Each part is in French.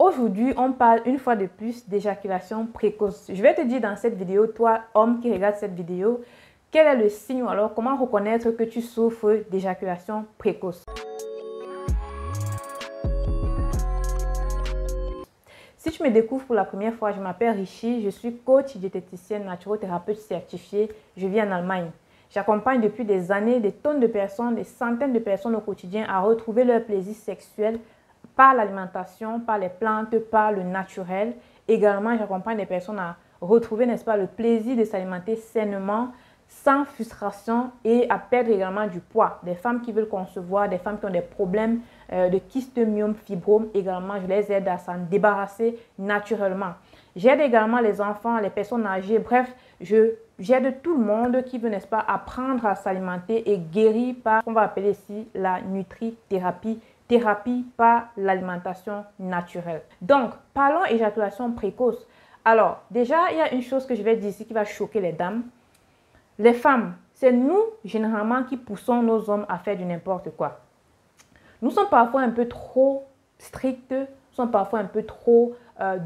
Aujourd'hui, on parle une fois de plus d'éjaculation précoce. Je vais te dire dans cette vidéo, toi, homme qui regarde cette vidéo, quel est le signe ou alors comment reconnaître que tu souffres d'éjaculation précoce. Si tu me découvres pour la première fois, je m'appelle Richie, je suis coach diététicienne naturothérapeute certifiée, je vis en Allemagne. J'accompagne depuis des années des tonnes de personnes, des centaines de personnes au quotidien à retrouver leur plaisir sexuel par l'alimentation, par les plantes, par le naturel. Également, j'accompagne des personnes à retrouver, n'est-ce pas, le plaisir de s'alimenter sainement, sans frustration et à perdre également du poids. Des femmes qui veulent concevoir, des femmes qui ont des problèmes de kyste, myome, fibrome, également, je les aide à s'en débarrasser naturellement. J'aide également les enfants, les personnes âgées, bref, j'aide tout le monde qui veut, n'est-ce pas, apprendre à s'alimenter et guérir par ce qu'on va appeler ici la nutrithérapie, thérapie par l'alimentation naturelle. Donc, parlons éjaculation précoce. Alors, déjà, il y a une chose que je vais dire ici qui va choquer les dames. Les femmes, c'est nous, généralement, qui poussons nos hommes à faire du n'importe quoi. Nous sommes parfois un peu trop strictes, nous sommes parfois un peu trop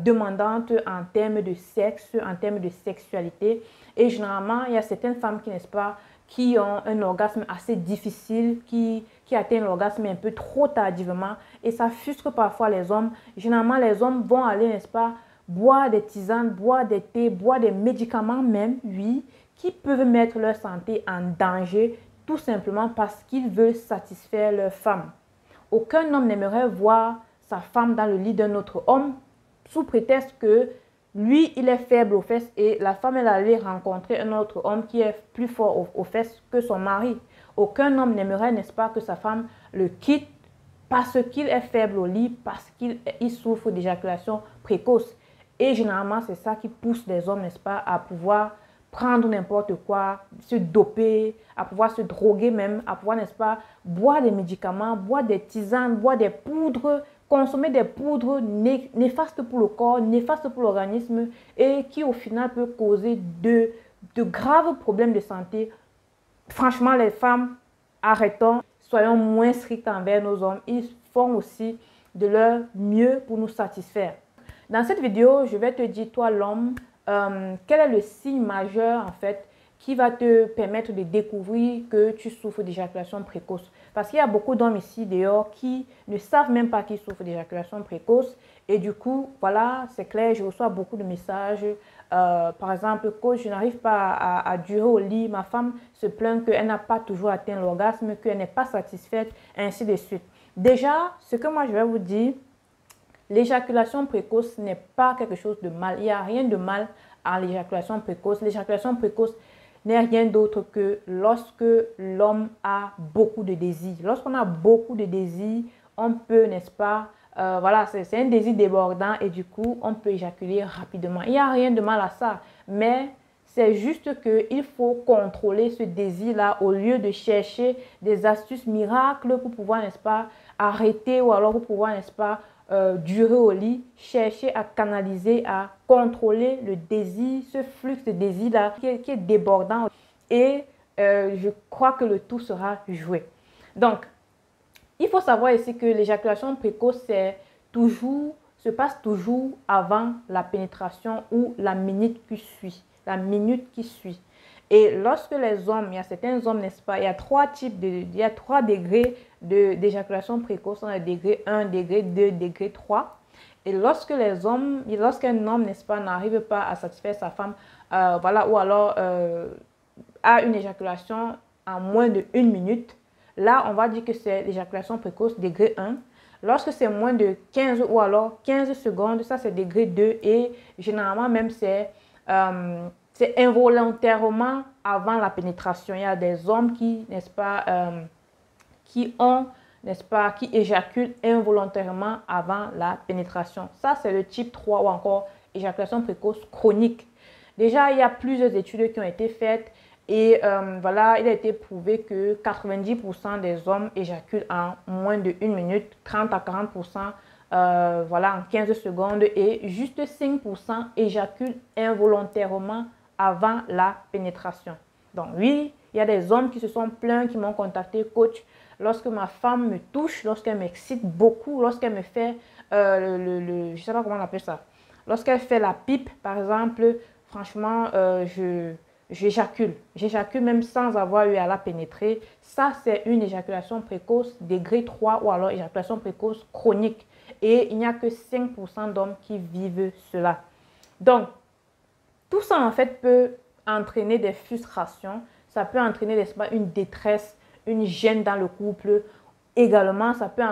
demandantes en termes de sexe, en termes de sexualité. Et généralement, il y a certaines femmes qui, n'est-ce pas, qui ont un orgasme assez difficile, qui atteignent l'orgasme un peu trop tardivement. Et ça frustre parfois les hommes. Généralement, les hommes vont aller, n'est-ce pas, boire des tisanes, boire des thés, boire des médicaments même, oui, qui peuvent mettre leur santé en danger, tout simplement parce qu'ils veulent satisfaire leur femme. Aucun homme n'aimerait voir sa femme dans le lit d'un autre homme sous prétexte que lui, il est faible aux fesses et la femme, elle allait rencontrer un autre homme qui est plus fort aux fesses que son mari. Aucun homme n'aimerait, n'est-ce pas, que sa femme le quitte parce qu'il est faible au lit, parce qu'il souffre d'éjaculation précoce. Et généralement, c'est ça qui pousse les hommes, n'est-ce pas, à pouvoir prendre n'importe quoi, se doper, à pouvoir se droguer même, à pouvoir, n'est-ce pas, boire des médicaments, boire des tisanes, boire des poudres, consommer des poudres néfastes pour le corps, néfastes pour l'organisme et qui au final peut causer de graves problèmes de santé. Franchement, les femmes, arrêtons, soyons moins stricts envers nos hommes. Ils font aussi de leur mieux pour nous satisfaire. Dans cette vidéo, je vais te dire, toi l'homme, quel est le signe majeur en fait qui va te permettre de découvrir que tu souffres d'éjaculation précoce. Parce qu'il y a beaucoup d'hommes ici dehors qui ne savent même pas qu'ils souffrent d'éjaculation précoce. Et du coup, voilà, c'est clair, je reçois beaucoup de messages. Par exemple, coach, je n'arrive pas à durer au lit. Ma femme se plaint qu'elle n'a pas toujours atteint l'orgasme, qu'elle n'est pas satisfaite, ainsi de suite. Déjà, ce que moi je vais vous dire, l'éjaculation précoce n'est pas quelque chose de mal. Il n'y a rien de mal à l'éjaculation précoce. L'éjaculation précoce n'est rien d'autre que lorsque l'homme a beaucoup de désirs. Lorsqu'on a beaucoup de désirs, on peut, n'est-ce pas, voilà, c'est un désir débordant et du coup, on peut éjaculer rapidement. Il n'y a rien de mal à ça, mais c'est juste qu'il faut contrôler ce désir-là au lieu de chercher des astuces miracles pour pouvoir, n'est-ce pas, arrêter ou alors pour pouvoir, n'est-ce pas, durer au lit, chercher à canaliser, à contrôler le désir, ce flux de désir-là qui est débordant. Et je crois que le tout sera joué. Donc, il faut savoir ici que l'éjaculation précoce se passe toujours avant la pénétration ou la minute qui suit. La minute qui suit. Et lorsque les hommes, il y a certains hommes, n'est-ce pas, il y a trois degrés d'éjaculation précoce. On a le degré 1, degré 2, degré 3. Et lorsqu'un homme, n'est-ce pas, n'arrive pas à satisfaire sa femme, voilà, ou alors a une éjaculation en moins de 1 minute, là, on va dire que c'est l'éjaculation précoce degré 1. Lorsque c'est moins de 15 ou alors 15 secondes, ça c'est degré 2 et généralement même c'est involontairement avant la pénétration. Il y a des hommes qui, n'est-ce pas, qui éjaculent involontairement avant la pénétration. Ça, c'est le type 3 ou encore éjaculation précoce chronique. Déjà, il y a plusieurs études qui ont été faites et voilà, il a été prouvé que 90% des hommes éjaculent en moins de 1 minute, 30 à 40% voilà, en 15 secondes et juste 5% éjaculent involontairement avant la pénétration. Donc oui, il y a des hommes qui se sont plaints, qui m'ont contacté, coach, lorsque ma femme me touche, lorsqu'elle m'excite beaucoup, lorsqu'elle me fait je sais pas comment on appelle ça. Lorsqu'elle fait la pipe, par exemple, franchement, j'éjacule. J'éjacule même sans avoir eu à la pénétrer. Ça, c'est une éjaculation précoce degré 3 ou alors éjaculation précoce chronique. Et il n'y a que 5% d'hommes qui vivent cela. Donc, tout ça, en fait, peut entraîner des frustrations. Ça peut entraîner, n'est-ce pas, une détresse, une gêne dans le couple. Également, ça peut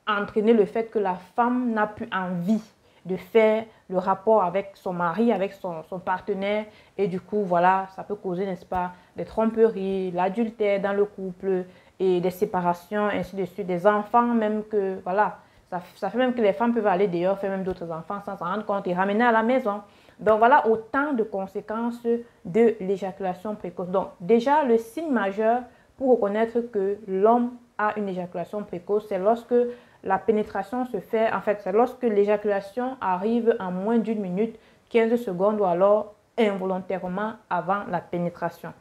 entraîner le fait que la femme n'a plus envie de faire le rapport avec son mari, avec son partenaire. Et du coup, voilà, ça peut causer, n'est-ce pas, des tromperies, l'adultère dans le couple et des séparations, ainsi de suite, des enfants même que, voilà, ça fait même que les femmes peuvent aller dehors, faire même d'autres enfants sans s'en rendre compte et ramener à la maison. Donc, voilà autant de conséquences de l'éjaculation précoce. Donc, déjà, le signe majeur pour reconnaître que l'homme a une éjaculation précoce, c'est lorsque la pénétration se fait, en fait, c'est lorsque l'éjaculation arrive en moins d'une minute, 15 secondes ou alors involontairement avant la pénétration.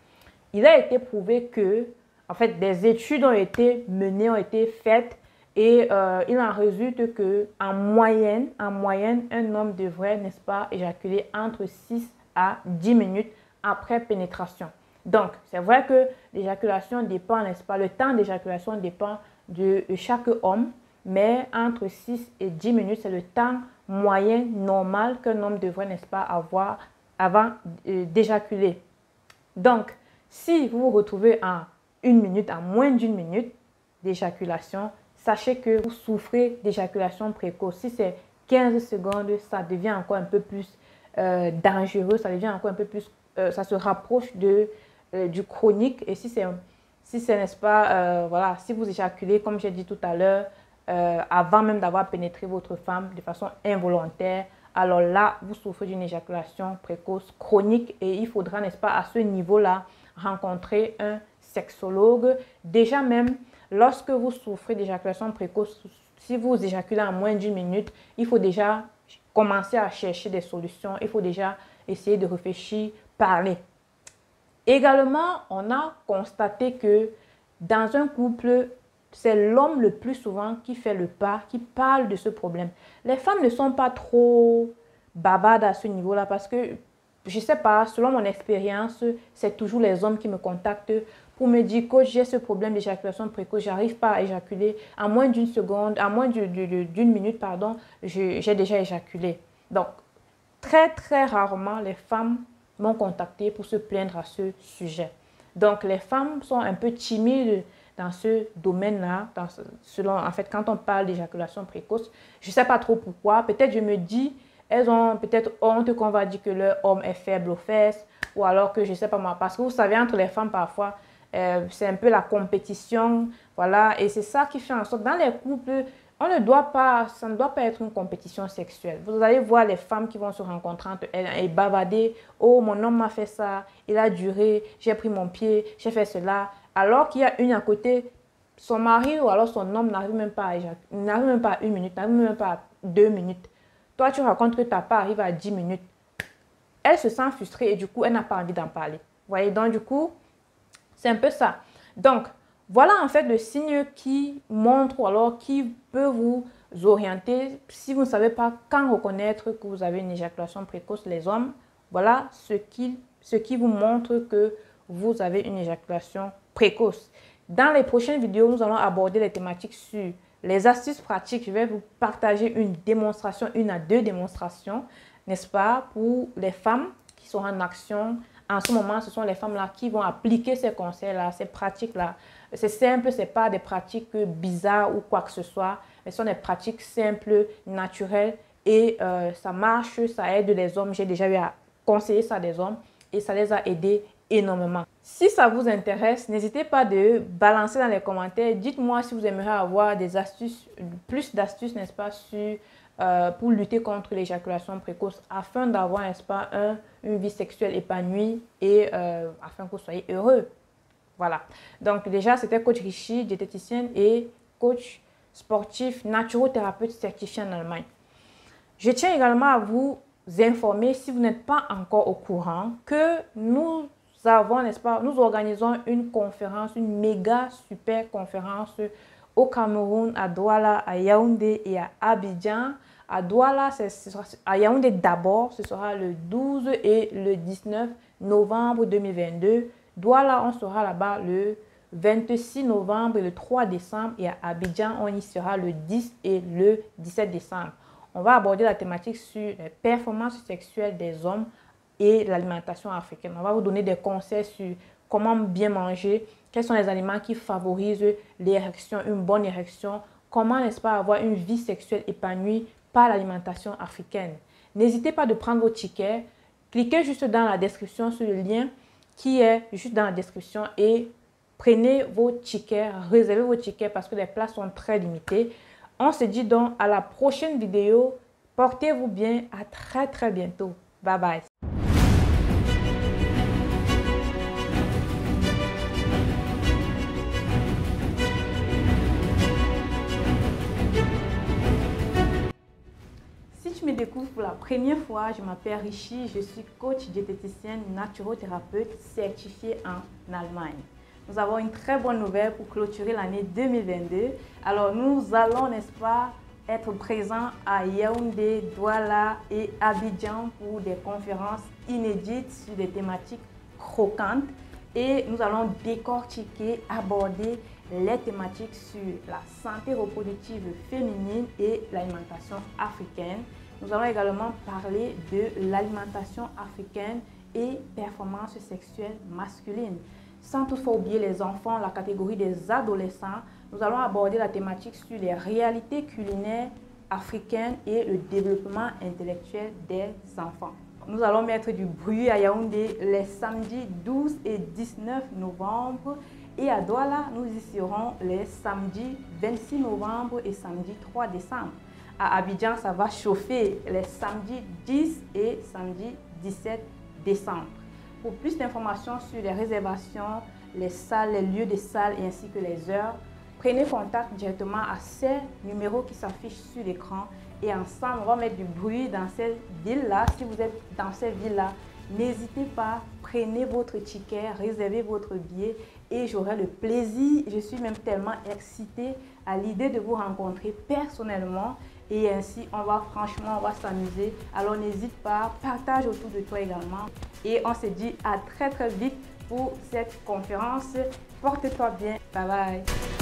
Il a été prouvé que, en fait, des études ont été menées, ont été faites et il en résulte que en moyenne, un homme devrait, n'est-ce pas, éjaculer entre 6 à 10 minutes après pénétration. Donc, c'est vrai que l'éjaculation dépend, n'est-ce pas, le temps d'éjaculation dépend de chaque homme, mais entre 6 et 10 minutes, c'est le temps moyen normal qu'un homme devrait, n'est-ce pas, avoir avant d'éjaculer. Donc, si vous vous retrouvez en une minute, en moins d'une minute d'éjaculation, sachez que vous souffrez d'éjaculation précoce. Si c'est 15 secondes, ça devient encore un peu plus dangereux, ça devient encore un peu plus, ça se rapproche du chronique. Et si c'est, n'est-ce pas, voilà, si vous éjaculez, comme j'ai dit tout à l'heure, avant même d'avoir pénétré votre femme de façon involontaire, alors là, vous souffrez d'une éjaculation précoce chronique et il faudra, n'est-ce pas, à ce niveau-là, rencontrer un sexologue. Déjà même, lorsque vous souffrez d'éjaculation précoce, si vous éjaculez en moins d'une minute, il faut déjà commencer à chercher des solutions. Il faut déjà essayer de réfléchir, parler. Également, on a constaté que dans un couple, c'est l'homme le plus souvent qui fait le pas, qui parle de ce problème. Les femmes ne sont pas trop bavardes à ce niveau-là parce que, je ne sais pas, selon mon expérience, c'est toujours les hommes qui me contactent pour me dire, coach, j'ai ce problème d'éjaculation précoce, j'arrive pas à éjaculer. En moins d'une seconde, en moins d'une minute, pardon, j'ai déjà éjaculé. Donc, très, très rarement, les femmes m'ont contacté pour se plaindre à ce sujet. Donc, les femmes sont un peu timides dans ce domaine-là, en fait, quand on parle d'éjaculation précoce. Je ne sais pas trop pourquoi. Peut-être je me dis, elles ont peut-être honte qu'on va dire que leur homme est faible aux fesses, ou alors que je ne sais pas moi. Parce que vous savez, entre les femmes, parfois, c'est un peu la compétition, voilà. Et c'est ça qui fait en sorte, dans les couples, ça ne doit pas être une compétition sexuelle. Vous allez voir les femmes qui vont se rencontrer entre elles et bavarder. Oh, mon homme m'a fait ça, il a duré, j'ai pris mon pied, j'ai fait cela. Alors qu'il y a une à côté, son mari ou alors son homme n'arrive même pas à n'arrive même pas à 1 minute, n'arrive même pas à 2 minutes. Toi, tu racontes que ta part arrive à 10 minutes. Elle se sent frustrée et du coup, elle n'a pas envie d'en parler. Vous voyez, donc du coup, c'est un peu ça. Donc, voilà en fait le signe qui montre ou alors qui peut vous orienter si vous ne savez pas quand reconnaître que vous avez une éjaculation précoce, les hommes. Voilà ce qui vous montre que vous avez une éjaculation précoce. Dans les prochaines vidéos, nous allons aborder les thématiques sur les astuces pratiques. Je vais vous partager une démonstration, 1 à 2 démonstrations, n'est-ce pas, pour les femmes qui sont en action. En ce moment, ce sont les femmes-là qui vont appliquer ces conseils-là, ces pratiques-là. C'est simple, ce n'est pas des pratiques bizarres ou quoi que ce soit, mais ce sont des pratiques simples, naturelles et ça marche, ça aide les hommes. J'ai déjà eu à conseiller ça à des hommes et ça les a aidés énormément. Si ça vous intéresse, n'hésitez pas de balancer dans les commentaires. Dites-moi si vous aimeriez avoir des astuces, plus d'astuces, n'est-ce pas, pour lutter contre l'éjaculation précoce afin d'avoir, n'est-ce pas, une vie sexuelle épanouie et afin que vous soyez heureux. Voilà. Donc déjà, c'était coach Richie, diététicienne et coach sportif, naturothérapeute certifié en Allemagne. Je tiens également à vous informer, si vous n'êtes pas encore au courant, que nous avons, n'est-ce pas, nous organisons une conférence, une méga super conférence au Cameroun, à Douala, à Yaoundé et à Abidjan À Douala, à Yaoundé d'abord, ce sera le 12 et le 19 novembre 2022. Douala, on sera là-bas le 26 novembre et le 3 décembre. Et à Abidjan, on y sera le 10 et le 17 décembre. On va aborder la thématique sur les performances sexuelles des hommes et l'alimentation africaine. On va vous donner des conseils sur comment bien manger, quels sont les aliments qui favorisent l'érection, une bonne érection, comment n'est-ce pas avoir une vie sexuelle épanouie par l'alimentation africaine. N'hésitez pas de prendre vos tickets, cliquez juste dans la description sur le lien qui est juste dans la description et prenez vos tickets, réservez vos tickets parce que les places sont très limitées. On se dit donc à la prochaine vidéo. Portez-vous bien. À très bientôt. Bye bye. Si tu me découvres pour la première fois, je m'appelle Richie. Je suis coach diététicienne naturothérapeute certifiée en Allemagne. Nous avons une très bonne nouvelle pour clôturer l'année 2022. Alors, nous allons, n'est-ce pas, être présents à Yaoundé, Douala et Abidjan pour des conférences inédites sur des thématiques croquantes. Et nous allons décortiquer, aborder les thématiques sur la santé reproductive féminine et l'alimentation africaine. Nous allons également parler de l'alimentation africaine et performances sexuelles masculines. Sans toutefois oublier les enfants, la catégorie des adolescents, nous allons aborder la thématique sur les réalités culinaires africaines et le développement intellectuel des enfants. Nous allons mettre du bruit à Yaoundé les samedis 12 et 19 novembre et à Douala, nous y serons les samedis 26 novembre et samedi 3 décembre. À Abidjan, ça va chauffer les samedis 10 et samedi 17 décembre. Pour plus d'informations sur les réservations, les salles, les lieux des salles et ainsi que les heures, prenez contact directement à ces numéros qui s'affichent sur l'écran et ensemble, on va mettre du bruit dans ces villes-là. Si vous êtes dans ces villes-là, n'hésitez pas, prenez votre ticket, réservez votre billet et j'aurai le plaisir, je suis même tellement excitée à l'idée de vous rencontrer personnellement. Et ainsi, on va s'amuser. Alors n'hésite pas, partage autour de toi également. Et on se dit à très vite pour cette conférence. Porte-toi bien. Bye bye.